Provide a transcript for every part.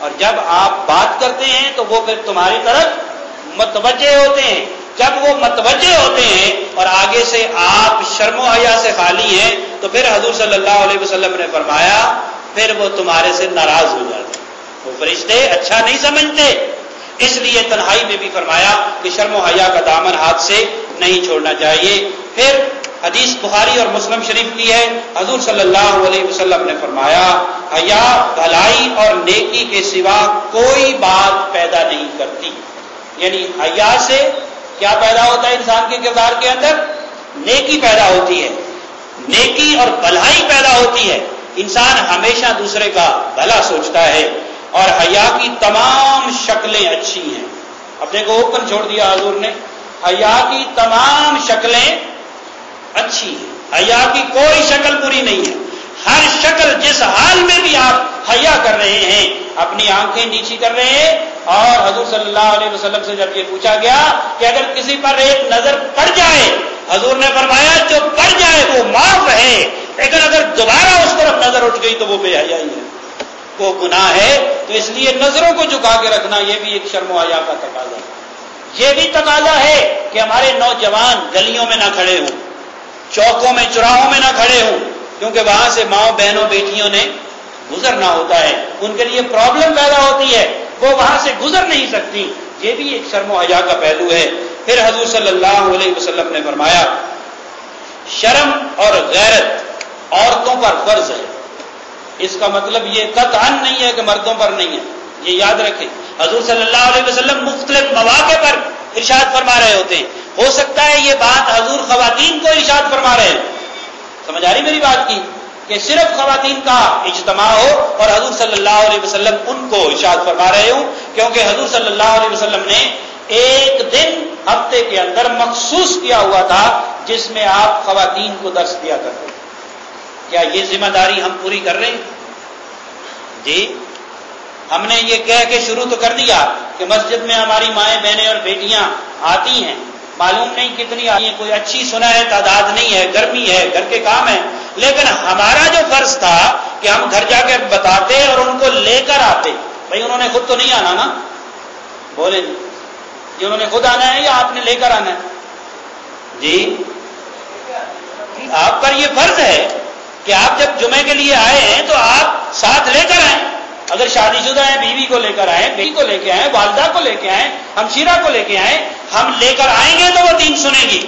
اور جب آپ بات کرتے ہیں تو وہ پھر تمہاری طرف متوجہ ہوتے ہیں. جب وہ متوجہ ہوتے ہیں اور آگے سے آپ شرم و حیا سے خالی ہیں تو پھر حضور صلی اللہ علیہ وسلم نے فرمایا پھر وہ تمہارے سے ناراض ہو جاتے ہیں. وہ فرشتے اچھا نہیں سمجھتے. اس لیے تنہائی میں بھی فرمایا کہ شرم و حیا کا دامن ہاتھ سے نہیں چھوڑنا چاہیے. پھر حدیث بخاری اور مسلم شریف کی ہے, حضور صلی اللہ علیہ وسلم نے فرمایا حیا بھلائی اور نیکی کے سوا کوئی بات پیدا نہیں کرتی. یعنی حیا سے کیا پیدا ہوتا ہے انسان کے کردار کے اندر؟ نیکی پیدا ہوتی ہے, نیکی اور بھلائی پیدا ہوتی ہے. انسان ہمیشہ دوسرے کا بھلا سوچتا ہے. اور حیا کی تمام شکلیں اچھی ہیں. اپنے کو اوپن چھوڑ دیا حضور نے. حیا کی تمام شکلیں اچھی ہیں, حیا کی کوئی شکل بری نہیں ہے. ہر شکل جس حال میں بھی آپ حیا کر رہے ہیں, اپنی آنکھیں نیچی کر رہے ہیں. اور حضور صلی اللہ علیہ وسلم سے جب یہ پوچھا گیا کہ اگر کسی پر ایک نظر پڑ جائے, حضور نے فرمایا جو پڑ جائے وہ معاف ہے, لیکن اگر دوبارہ اس طرف نظر اٹھ گئی تو وہ بے حیائی ہے, وہ گناہ ہے. تو اس لیے نظروں کو جھکا کے رکھنا یہ بھی ایک شرم و حیا کا تقاضا ہے. یہ بھی تقاضا ہے کہ ہمارے نوجوان گلیوں میں نہ کھڑے ہوں, چوکوں میں چوراہوں میں نہ کھڑے ہوں, کیونکہ وہاں سے ماؤں بہنوں بیٹیوں نے گزرنا ہوتا ہے, ان کے لیے پرابلم پیدا ہوتی ہے, وہ وہاں سے گزر نہیں سکتی. یہ بھی ایک شرم و حیا کا پہلو ہے. پھر حضور صلی اللہ علیہ وسلم نے فرمایا شرم اور غیرت عورتوں پر فرض ہے. اس کا مطلب یہ قطعاً نہیں ہے کہ مردوں پر نہیں ہے, یہ یاد رکھیں. حضور صلی اللہ علیہ وسلم مختلف مواقع پر ارشاد فرما رہے ہوتے ہیں. ہو سکتا ہے یہ بات حضور خواتین کو ارشاد فرما رہے ہیں, سمجھ آ رہی میری بات کی, کہ صرف خواتین کا اجتماع ہو اور حضور صلی اللہ علیہ وسلم ان کو ارشاد فرما رہے ہوں, کیونکہ حضور صلی اللہ علیہ وسلم نے ایک دن ہفتے کے اندر مخصوص کیا ہوا تھا جس میں آپ خواتین کو درس دیا کرتے. کیا یہ ذمہ داری ہم پوری کر رہے ہیں؟ جی, ہم نے یہ کہہ کے شروع تو کر دیا کہ مسجد میں ہماری مائیں بہنیں اور بیٹیاں آتی ہیں, معلوم نہیں کتنی آئی ہیں, کوئی اچھی سنا ہے تعداد نہیں ہے, گرمی ہے, گھر کے کام ہے, لیکن ہمارا جو فرض تھا کہ ہم گھر جا کے بتاتے اور ان کو لے کر آتے. بھائی انہوں نے خود تو نہیں آنا نا, بولے جی, کہ انہوں نے خود آنا ہے یا آپ نے لے کر آنا ہے؟ جی, آپ پر یہ فرض ہے کہ آپ جب جمعے کے لیے آئے ہیں تو آپ ساتھ لے کر آئیں. اگر شادی شدہ ہیں بیوی کو لے کر آئیں, بیٹی کو لے کے آئیں, والدہ کو لے کے آئیں, ہمشیرہ کو لے کے آئیں. ہم لے کر آئیں گے تو وہ دین سنیں گی,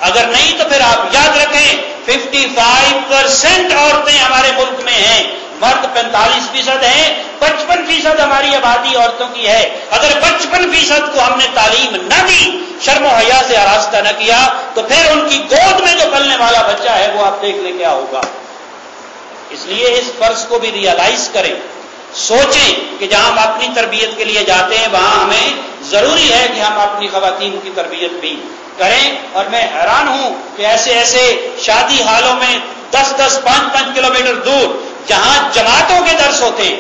اگر نہیں تو پھر آپ یاد رکھیں 55% عورتیں ہمارے ملک میں ہیں, مرد 45% ہیں, 55% ہماری آبادی عورتوں کی ہے. اگر 55% کو ہم نے تعلیم نہ دی, شرم و حیا سے آراستہ نہ کیا, تو پھر ان کی گود میں جو پلنے والا بچہ ہے وہ آپ دیکھ لیں کیا ہوگا. اس لیے اس فرض کو بھی ریئلائز کریں, سوچیں کہ جہاں ہم اپنی تربیت کے لیے جاتے ہیں وہاں ہمیں ضروری ہے کہ ہم اپنی خواتین کی تربیت بھی کریں. اور میں حیران ہوں کہ ایسے شادی حالوں میں 10-10, 5-5 کلومیٹر دور جہاں جماعتوں کے درس ہوتے ہیں,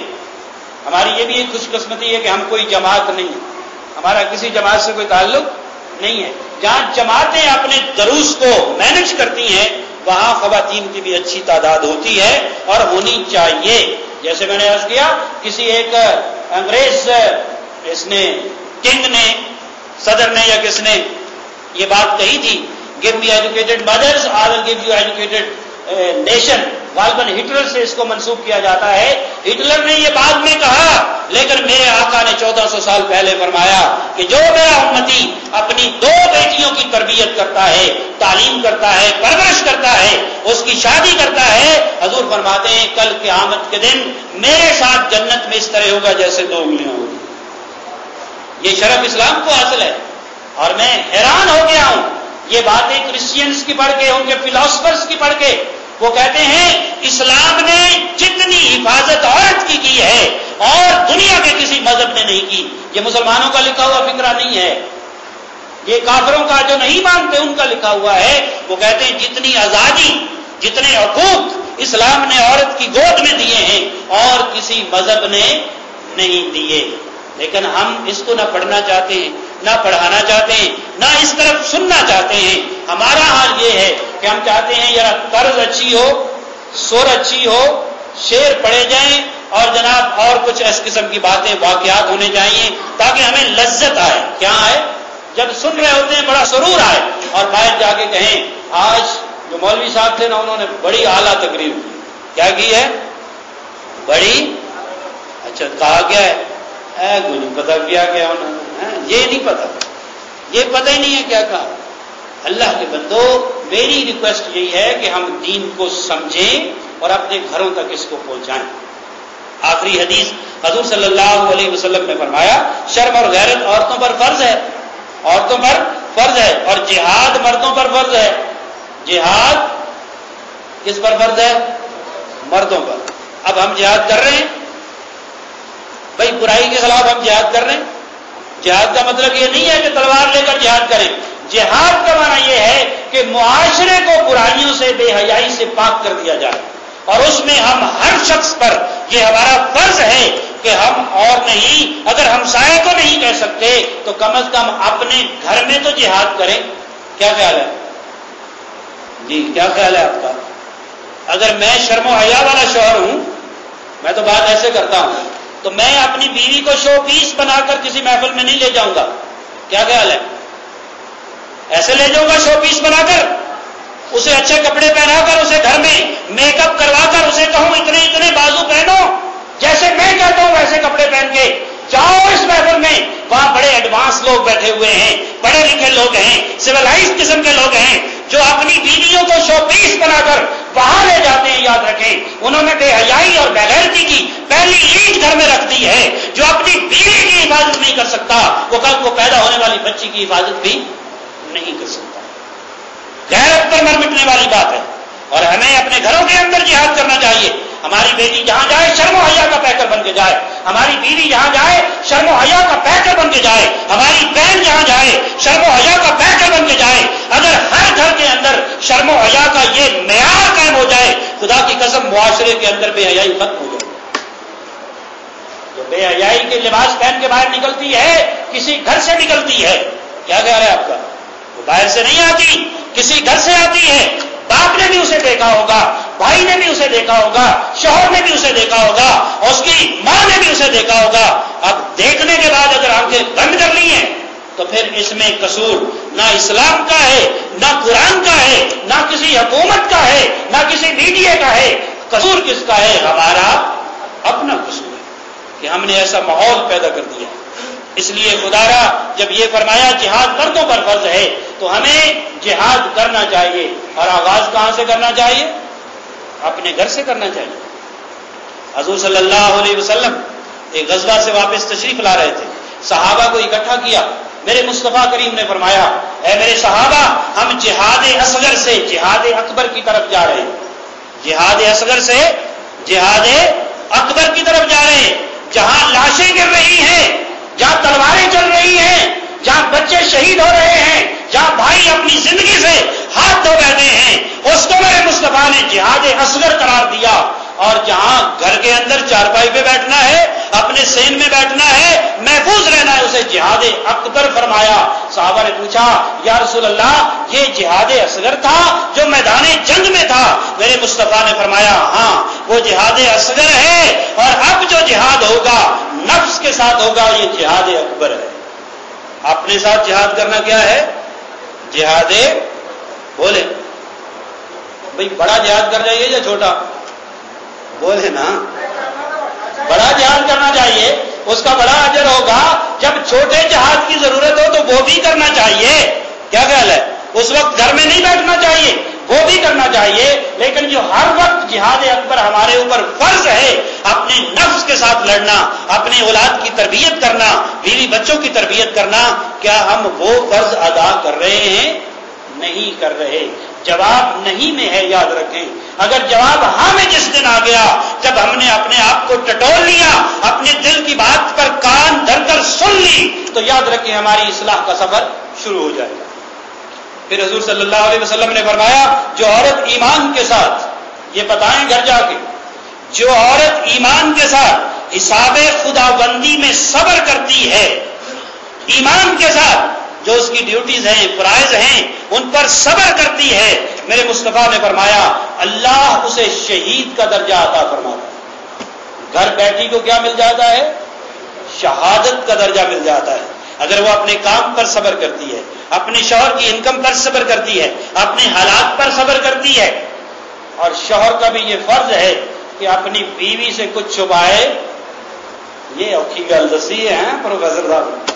ہماری یہ بھی ایک خوش قسمتی ہے کہ ہم کوئی جماعت نہیں ہے, ہمارا کسی جماعت سے کوئی تعلق نہیں ہے, جہاں جماعتیں اپنے دروس کو مینج کرتی ہیں وہاں خواتین کی بھی اچھی تعداد ہوتی ہے اور ہونی چاہیے. جیسے میں نے عرض کیا, کسی ایک انگریز اس نے کنگ نے, صدر نے یا کس نے یہ بات کہی تھی, give me educated mothers, I will give you educated nation. غالباً ہٹلر سے اس کو منسوب کیا جاتا ہے. ہٹلر نے یہ بعد میں کہا, لیکن میرے آقا نے 1400 سال پہلے فرمایا کہ جو میرا امتی اپنی 2 بیٹیوں کی تربیت کرتا ہے, تعلیم کرتا ہے, پرورش کرتا ہے, اس کی شادی کرتا ہے, حضور فرماتے ہیں کل قیامت کے دن میرے ساتھ جنت میں اس طرح ہوگا جیسے 2 انگلیاں ہوگی. یہ شرف اسلام کو حاصل ہے. اور میں حیران ہو گیا ہوں یہ باتیں کرسچینز کی پڑھ کے, ان کے فلاسفرز کی پڑھ کے. وہ کہتے ہیں اسلام نے جتنی حفاظت عورت کی ہے اور دنیا کے کسی مذہب نے نہیں کی. یہ مسلمانوں کا لکھا ہوا فکرہ نہیں ہے, یہ کافروں کا جو نہیں مانتے ان کا لکھا ہوا ہے. وہ کہتے ہیں جتنی آزادی, جتنے حقوق اسلام نے عورت کی گود میں دیے ہیں اور کسی مذہب نے نہیں دیے. لیکن ہم اس کو نہ پڑھنا چاہتے ہیں, نہ پڑھانا چاہتے ہیں, نہ اس طرف سننا چاہتے ہیں. ہمارا حال یہ ہے کہ ہم چاہتے ہیں ذرا طرز اچھی ہو, سر اچھی ہو, شعر پڑھے جائیں, اور جناب اور کچھ اس قسم کی باتیں واقعات ہونے چاہیے تاکہ ہمیں لذت آئے. کیا آئے؟ جب سن رہے ہوتے ہیں بڑا سرور آئے اور باہر جا کے کہیں آج جو مولوی صاحب تھے نا انہوں نے بڑی اعلیٰ تقریر کی. کیا کی ہے؟ بڑی اچھا کہا کیا ہے؟ کوئی نہیں پتا کیا کیا انہوں نے، یہ نہیں پتا، یہ پتہ ہی نہیں ہے کیا کہا. اللہ کے بندو میری ریکویسٹ یہی ہے کہ ہم دین کو سمجھیں اور اپنے گھروں تک اس کو پہنچائیں. آخری حدیث حضور صلی اللہ علیہ وسلم نے فرمایا شرم اور غیرت عورتوں پر فرض ہے، عورتوں پر فرض ہے، اور جہاد مردوں پر فرض ہے. جہاد کس پر فرض ہے؟ مردوں پر. اب ہم جہاد کر رہے ہیں بھائی، برائی کے خلاف ہم جہاد کر رہے ہیں. جہاد کا مطلب یہ نہیں ہے کہ تلوار لے کر جہاد کریں. جہاد کا معنی یہ ہے کہ معاشرے کو برائیوں سے، بے حیائی سے پاک کر دیا جائے، اور اس میں ہم ہر شخص پر یہ ہمارا فرض ہے کہ ہم اور نہیں، اگر ہمسائے کو نہیں کہہ سکتے تو کم از کم اپنے گھر میں تو جہاد کریں. کیا خیال ہے جی؟ کیا خیال ہے آپ کا؟ اگر میں شرم و حیا والا شوہر ہوں، میں تو بات ایسے کرتا ہوں، تو میں اپنی بیوی کو شو پیس بنا کر کسی محفل میں نہیں لے جاؤں گا. کیا خیال ہے؟ ایسے لے جاؤں گا شو پیس بنا کر، اسے اچھے کپڑے پہنا کر، اسے گھر میں میک اپ کروا کر اسے کہوں اتنے اتنے بازو پہنو، جیسے میں کہتا ہوں ویسے کپڑے پہن کے جاؤ اس محفل میں. وہاں بڑے ایڈوانس لوگ بیٹھے ہوئے ہیں، پڑھے لکھے لوگ ہیں، سویلائز قسم کے لوگ ہیں جو اپنی بیویوں کو شو پیس بنا کر وہاں لے جاتے ہیں. یاد رکھیں انہوں نے بے حیائی اور بغیرتی کی پہلی اینٹ گھر میں رکھ دی ہے. جو اپنی بیوی کی حفاظت نہیں کر سکتا وہ کل کو پیدا ہونے والی بچی کی حفاظت بھی نہیں کر سکتا. غیرت پر مر مٹنے والی بات ہے، اور ہمیں اپنے گھروں کے اندر جہاد کرنا چاہیے. ہماری بیٹی جہاں جائے شرم و حیا کا پیکر بن کے جائے، ہماری بیوی جہاں جائے شرم و حیا کا پیکر بن کے جائے، ہماری بہن جہاں جائے شرم و حیا کا پیکر بن کے جائے. اگر ہر گھر کے اندر شرم و حیا کا یہ معیار قائم ہو جائے، خدا کی قسم معاشرے کے اندر بے حیائی ختم ہو جائے. جو بے حیائی کے لباس پہن کے باہر نکلتی ہے کسی گھر سے نکلتی ہے. کیا خیال ہے آپ کا؟ وہ باہر سے نہیں آتی، کسی گھر سے آتی ہے. باپ نے بھی اسے دیکھا ہوگا، بھائی نے بھی اسے دیکھا ہوگا، شوہر نے بھی اسے دیکھا ہوگا، اور اس کی ماں نے بھی اسے دیکھا ہوگا. اب دیکھنے کے بعد اگر آنکھیں بند کر لی ہیں تو پھر اس میں قصور نہ اسلام کا ہے، نہ قرآن کا ہے، نہ کسی حکومت کا ہے، نہ کسی میڈیا کا ہے. قصور کس کا ہے؟ ہمارا اپنا قصور ہے کہ ہم نے ایسا ماحول پیدا کر دیا. اس لیے خدا را جب یہ فرمایا جہاد مردوں پر فرض ہے تو ہمیں جہاد کرنا چاہیے. اور آغاز کہاں سے کرنا چاہیے؟ اپنے گھر سے کرنا چاہیے. حضور صلی اللہ علیہ وسلم ایک غزوہ سے واپس تشریف لا رہے تھے، صحابہ کو اکٹھا کیا. میرے مصطفیٰ کریم نے فرمایا اے میرے صحابہ، ہم جہاد اصغر سے جہاد اکبر کی طرف جا رہے ہیں. جہاد اصغر سے جہاد اکبر کی طرف جا رہے ہیں، جہاں لاشیں گر رہی ہیں، جہاں تلواریں چل رہی ہیں، جہاں بچے شہید ہو رہے ہیں، جہاں بھائی اپنی زندگی سے ہاتھ دھو بیٹھے ہیں، اس کو میرے مصطفیٰ نے جہاد اصغر قرار دیا. اور جہاں گھر کے اندر چارپائی پہ بیٹھنا ہے، اپنے سین میں بیٹھنا ہے، محفوظ رہنا ہے، اسے جہاد اکبر فرمایا. صحابہ نے پوچھا یا رسول اللہ یہ جہاد اصغر تھا جو میدان جنگ میں تھا؟ میرے مصطفیٰ نے فرمایا ہاں وہ جہاد اصغر ہے، اور اب جو جہاد ہوگا نفس کے ساتھ ہوگا، یہ جہاد اکبر ہے. اپنے ساتھ جہاد کرنا کیا ہے؟ جہاد بولے بھئی بڑا جہاد کر جائیے یا چھوٹا؟ بولے نا، بڑا جہاد کرنا چاہیے، اس کا بڑا اجر ہوگا. جب چھوٹے جہاد کی ضرورت ہو تو وہ بھی کرنا چاہیے. کیا خیال ہے؟ اس وقت گھر میں نہیں بیٹھنا چاہیے، وہ بھی کرنا چاہیے. لیکن جو ہر وقت جہاد اکبر ہمارے اوپر فرض ہے، اپنے نفس کے ساتھ لڑنا، اپنے اولاد کی تربیت کرنا، بیوی بچوں کی تربیت کرنا، کیا ہم وہ فرض ادا کر رہے ہیں؟ نہیں کر رہے. جواب نہیں میں ہے، یاد رکھیں. اگر جواب ہاں میں جس دن آ گیا جب ہم نے اپنے آپ کو ٹٹول لیا، اپنے دل کی بات پر کان دھر کر سن لی، تو یاد رکھیں ہماری اصلاح کا سفر شروع ہو جائے گا. پھر حضور صلی اللہ علیہ وسلم نے فرمایا جو عورت ایمان کے ساتھ، یہ بتائیں گھر جا کے، جو عورت ایمان کے ساتھ حساب خداوندی میں صبر کرتی ہے، ایمان کے ساتھ جو اس کی ڈیوٹیز ہیں، فرائض ہیں، ان پر صبر کرتی ہے، میرے مصطفیٰ نے فرمایا اللہ اسے شہید کا درجہ عطا فرماتا ہے. گھر بیٹھی کو کیا مل جاتا ہے؟ شہادت کا درجہ مل جاتا ہے اگر وہ اپنے کام پر صبر کرتی ہے، اپنے شوہر کی انکم پر صبر کرتی ہے، اپنے حالات پر صبر کرتی ہے. اور شوہر کا بھی یہ فرض ہے کہ اپنی بیوی سے کچھ چھپائے. یہ اوکھی گل دسی ہے پروفیسر صاحب،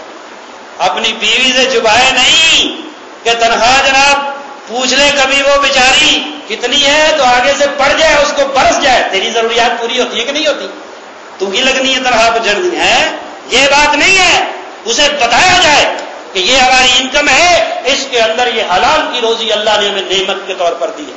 اپنی بیوی سے چھپائے نہیں کہ تنخواہ جناب پوچھ لے کبھی وہ بیچاری کتنی ہے تو آگے سے پڑ جائے، اس کو برس جائے. تیری ضروریات پوری ہوتی ہے کہ نہیں ہوتی؟ تو ہی لگنی ہے تنخواہ پہ چڑھنی ہے، یہ بات نہیں ہے. اسے بتایا جائے کہ یہ ہماری انکم ہے، اس کے اندر یہ حلال کی روزی اللہ نے ہمیں نعمت کے طور پر دی ہے.